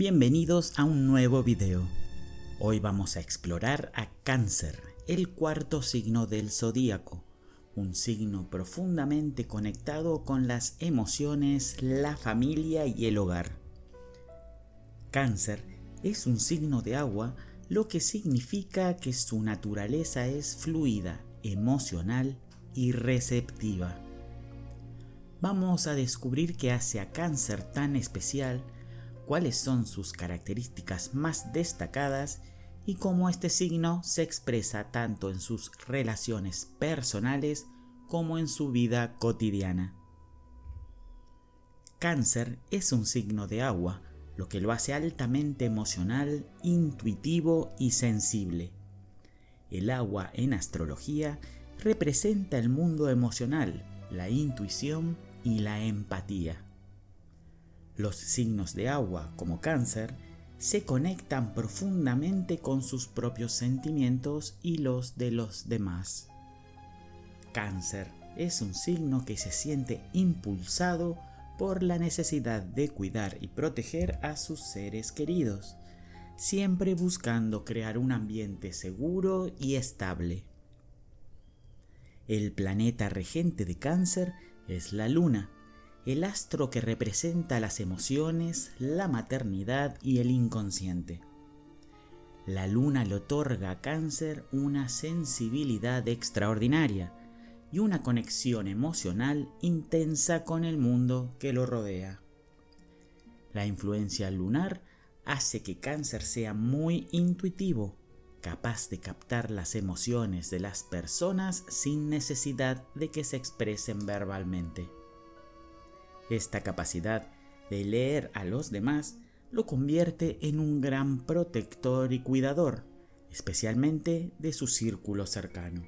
Bienvenidos a un nuevo video. Hoy vamos a explorar a Cáncer, el cuarto signo del zodíaco, un signo profundamente conectado con las emociones, la familia y el hogar. Cáncer es un signo de agua, lo que significa que su naturaleza es fluida, emocional y receptiva. Vamos a descubrir qué hace a Cáncer tan especial, cuáles son sus características más destacadas y cómo este signo se expresa tanto en sus relaciones personales como en su vida cotidiana. Cáncer es un signo de agua, lo que lo hace altamente emocional, intuitivo y sensible. El agua en astrología representa el mundo emocional, la intuición y la empatía. Los signos de agua, como Cáncer, se conectan profundamente con sus propios sentimientos y los de los demás. Cáncer es un signo que se siente impulsado por la necesidad de cuidar y proteger a sus seres queridos, siempre buscando crear un ambiente seguro y estable. El planeta regente de Cáncer es la Luna, el astro que representa las emociones, la maternidad y el inconsciente. La Luna le otorga a Cáncer una sensibilidad extraordinaria y una conexión emocional intensa con el mundo que lo rodea. La influencia lunar hace que Cáncer sea muy intuitivo, capaz de captar las emociones de las personas sin necesidad de que se expresen verbalmente. Esta capacidad de leer a los demás lo convierte en un gran protector y cuidador, especialmente de su círculo cercano.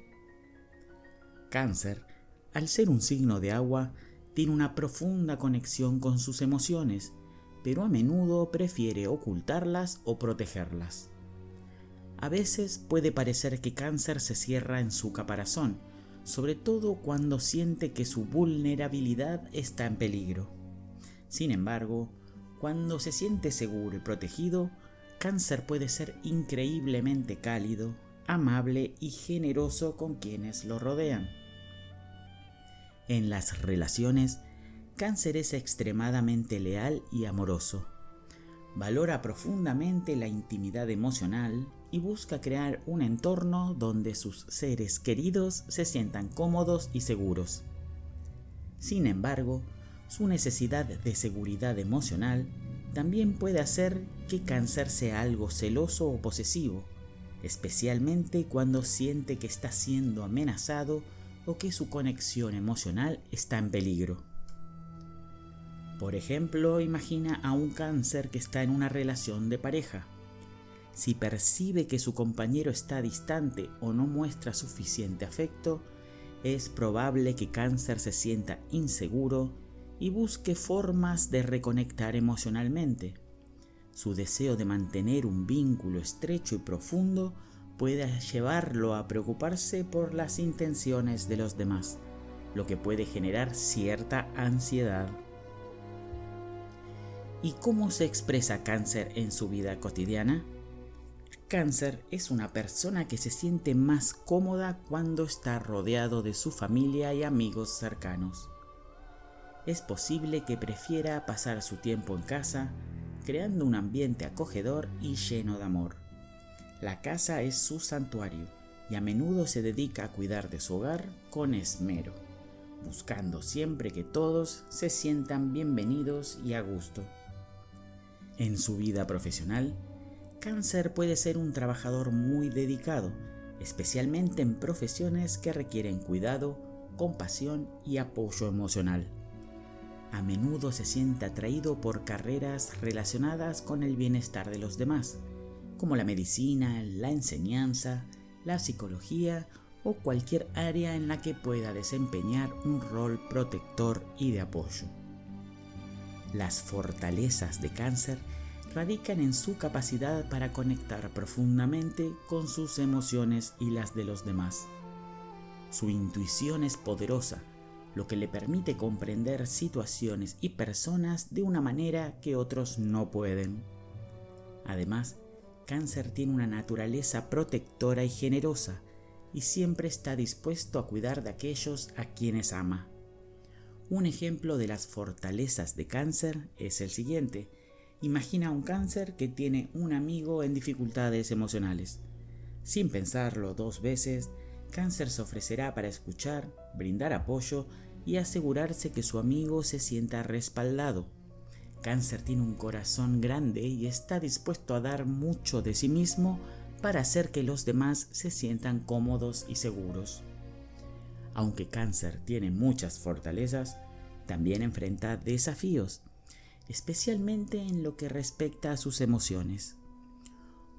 Cáncer, al ser un signo de agua, tiene una profunda conexión con sus emociones, pero a menudo prefiere ocultarlas o protegerlas. A veces puede parecer que Cáncer se cierra en su caparazón, sobre todo cuando siente que su vulnerabilidad está en peligro. Sin embargo, cuando se siente seguro y protegido, Cáncer puede ser increíblemente cálido, amable y generoso con quienes lo rodean. En las relaciones, Cáncer es extremadamente leal y amoroso. Valora profundamente la intimidad emocional y busca crear un entorno donde sus seres queridos se sientan cómodos y seguros. Sin embargo, su necesidad de seguridad emocional también puede hacer que Cáncer sea algo celoso o posesivo, especialmente cuando siente que está siendo amenazado o que su conexión emocional está en peligro. Por ejemplo, imagina a un Cáncer que está en una relación de pareja. Si percibe que su compañero está distante o no muestra suficiente afecto, es probable que Cáncer se sienta inseguro y busque formas de reconectar emocionalmente. Su deseo de mantener un vínculo estrecho y profundo puede llevarlo a preocuparse por las intenciones de los demás, lo que puede generar cierta ansiedad. ¿Y cómo se expresa Cáncer en su vida cotidiana? Cáncer es una persona que se siente más cómoda cuando está rodeado de su familia y amigos cercanos. Es posible que prefiera pasar su tiempo en casa, creando un ambiente acogedor y lleno de amor. La casa es su santuario y a menudo se dedica a cuidar de su hogar con esmero, buscando siempre que todos se sientan bienvenidos y a gusto. En su vida profesional, Cáncer puede ser un trabajador muy dedicado, especialmente en profesiones que requieren cuidado, compasión y apoyo emocional. A menudo se siente atraído por carreras relacionadas con el bienestar de los demás, como la medicina, la enseñanza, la psicología o cualquier área en la que pueda desempeñar un rol protector y de apoyo. Las fortalezas de Cáncer radican en su capacidad para conectar profundamente con sus emociones y las de los demás. Su intuición es poderosa, lo que le permite comprender situaciones y personas de una manera que otros no pueden. Además, Cáncer tiene una naturaleza protectora y generosa, y siempre está dispuesto a cuidar de aquellos a quienes ama. Un ejemplo de las fortalezas de Cáncer es el siguiente. Imagina un Cáncer que tiene un amigo en dificultades emocionales. Sin pensarlo 2 veces, Cáncer se ofrecerá para escuchar, brindar apoyo y asegurarse que su amigo se sienta respaldado. Cáncer tiene un corazón grande y está dispuesto a dar mucho de sí mismo para hacer que los demás se sientan cómodos y seguros. Aunque Cáncer tiene muchas fortalezas, también enfrenta desafíos, especialmente en lo que respecta a sus emociones.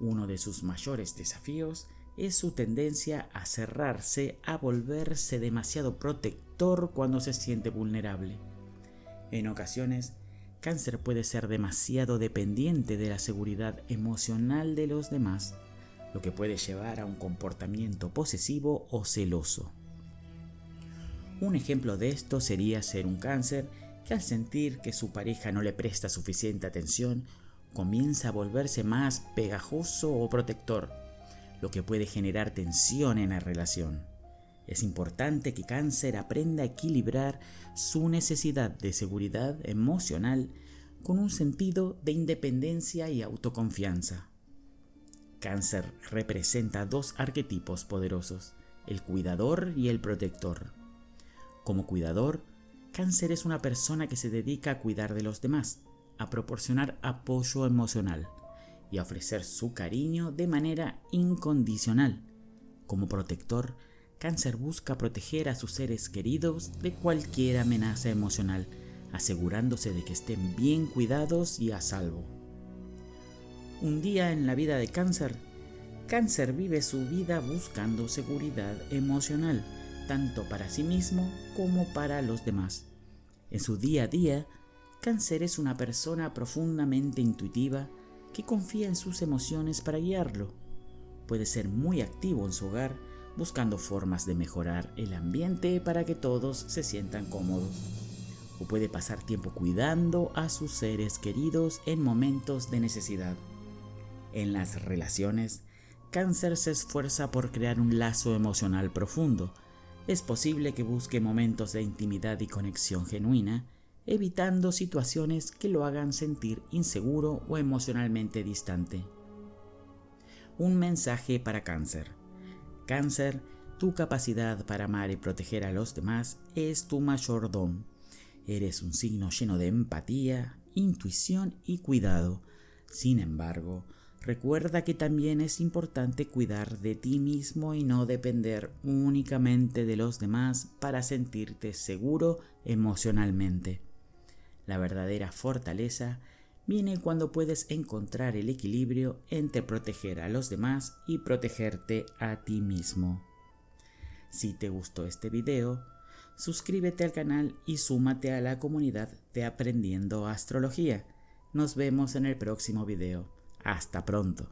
Uno de sus mayores desafíos es su tendencia a cerrarse, a volverse demasiado protector cuando se siente vulnerable. En ocasiones, Cáncer puede ser demasiado dependiente de la seguridad emocional de los demás, lo que puede llevar a un comportamiento posesivo o celoso. Un ejemplo de esto sería ser un Cáncer que al sentir que su pareja no le presta suficiente atención, comienza a volverse más pegajoso o protector, lo que puede generar tensión en la relación. Es importante que Cáncer aprenda a equilibrar su necesidad de seguridad emocional con un sentido de independencia y autoconfianza. Cáncer representa 2 arquetipos poderosos, el cuidador y el protector. Como cuidador, Cáncer es una persona que se dedica a cuidar de los demás, a proporcionar apoyo emocional y a ofrecer su cariño de manera incondicional. Como protector, Cáncer busca proteger a sus seres queridos de cualquier amenaza emocional, asegurándose de que estén bien cuidados y a salvo. Un día en la vida de Cáncer, Cáncer vive su vida buscando seguridad emocional, tanto para sí mismo como para los demás. En su día a día, Cáncer es una persona profundamente intuitiva que confía en sus emociones para guiarlo. Puede ser muy activo en su hogar, buscando formas de mejorar el ambiente para que todos se sientan cómodos. O puede pasar tiempo cuidando a sus seres queridos en momentos de necesidad. En las relaciones, Cáncer se esfuerza por crear un lazo emocional profundo. Es posible que busque momentos de intimidad y conexión genuina, evitando situaciones que lo hagan sentir inseguro o emocionalmente distante. Un mensaje para Cáncer. Cáncer, tu capacidad para amar y proteger a los demás es tu mayor don. Eres un signo lleno de empatía, intuición y cuidado. Sin embargo, recuerda que también es importante cuidar de ti mismo y no depender únicamente de los demás para sentirte seguro emocionalmente. La verdadera fortaleza viene cuando puedes encontrar el equilibrio entre proteger a los demás y protegerte a ti mismo. Si te gustó este video, suscríbete al canal y súmate a la comunidad de Aprendiendo Astrología. Nos vemos en el próximo video. Hasta pronto.